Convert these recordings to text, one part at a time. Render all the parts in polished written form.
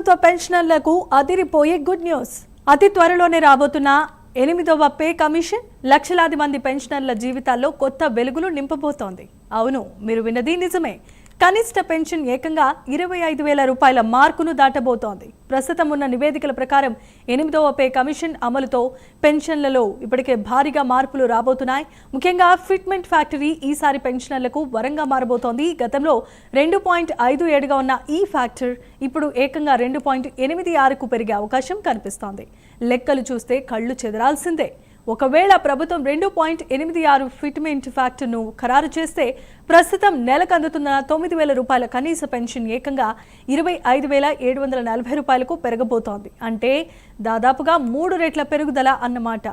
ప్రభుత్వ పెన్షనర్లకు అదిరిపోయే గుడ్ న్యూస్. అతి త్వరలోనే రాబోతున్న 8వ పే కమిషన్ లక్షలాది మంది పెన్షనర్ల జీవితాల్లో కొత్త వెలుగులు నింపబోతోంది. అవును, మీరు విన్నది నిజమే. కనిష్ట పెన్షన్ ఏకంగా 25,000 రూపాయల మార్కును దాటబోతోంది. ప్రస్తుతం ఉన్న నివేదికల ప్రకారం 8వ పే కమిషన్ అమలుతో పెన్షన్లలో ఇప్పటికే భారీగా మార్పులు రాబోతున్నాయి. ముఖ్యంగా ఫిట్మెంట్ ఫ్యాక్టరీ ఈసారి పెన్షనర్లకు వరంగా మారబోతోంది. గతంలో 2.57గా ఉన్న ఈ ఫ్యాక్టర్ ఇప్పుడు ఏకంగా 2.86కు పెరిగే అవకాశం కనిపిస్తోంది. లెక్కలు చూస్తే కళ్ళు చెదరాల్సిందే. ఒకవేళ ప్రభుత్వం 2.86 ఫిట్మెంట్ ఫ్యాక్టర్ను ఖరారు చేస్తే ప్రస్తుతం నెలకు అందుతున్న 9,000 రూపాయల కనీస పెన్షన్ ఏకంగా 25,740 రూపాయలకు పెరగబోతోంది. అంటే దాదాపుగా 3 రెట్ల పెరుగుదల అన్నమాట.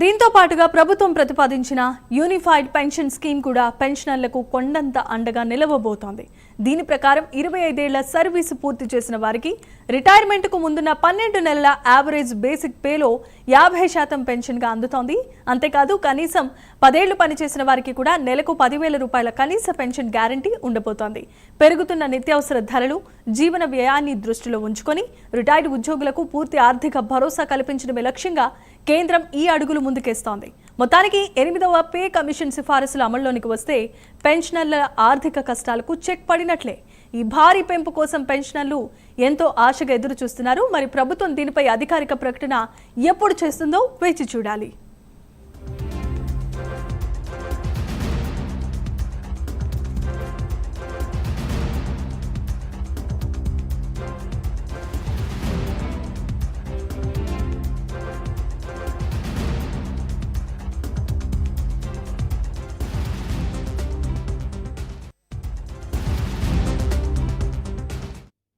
దీంతో పాటుగా ప్రభుత్వం ప్రతిపాదించిన యూనిఫైడ్ పెన్షన్ స్కీమ్ కూడా పెన్షనర్లకు కొండంత అండగా నిలవబోతోంది. దీని ప్రకారం 25 ఏళ్ల సర్వీసు పూర్తి చేసిన వారికి రిటైర్మెంట్కు ముందున్న 12 నెలల యావరేజ్ బేసిక్ పేలో 50% పెన్షన్గా అందుతోంది. అంతేకాదు కనీసం 10 ఏళ్లు పనిచేసిన వారికి కూడా నెలకు 10,000 రూపాయల కనీస పెన్షన్ గ్యారంటీ ఉండబోతోంది. పెరుగుతున్న నిత్యావసర ధరలు, జీవన వ్యయాన్ని దృష్టిలో ఉంచుకొని రిటైర్డ్ ఉద్యోగులకు పూర్తి ఆర్థిక భరోసా కల్పించడమే లక్ష్యంగా కేంద్రం ఈ అడుగులు ముందుకేస్తోంది. మొత్తానికి 8వ పే కమిషన్ సిఫారసులు అమల్లోనికి వస్తే పెన్షనర్ల ఆర్థిక కష్టాలకు చెక్ పడినట్లే. ఈ భారీ పెంపు కోసం పెన్షనర్లు ఎంతో ఆశగా ఎదురు చూస్తున్నారు. మరి ప్రభుత్వం దీనిపై అధికారిక ప్రకటన ఎప్పుడు చేస్తుందో వేచి చూడాలి.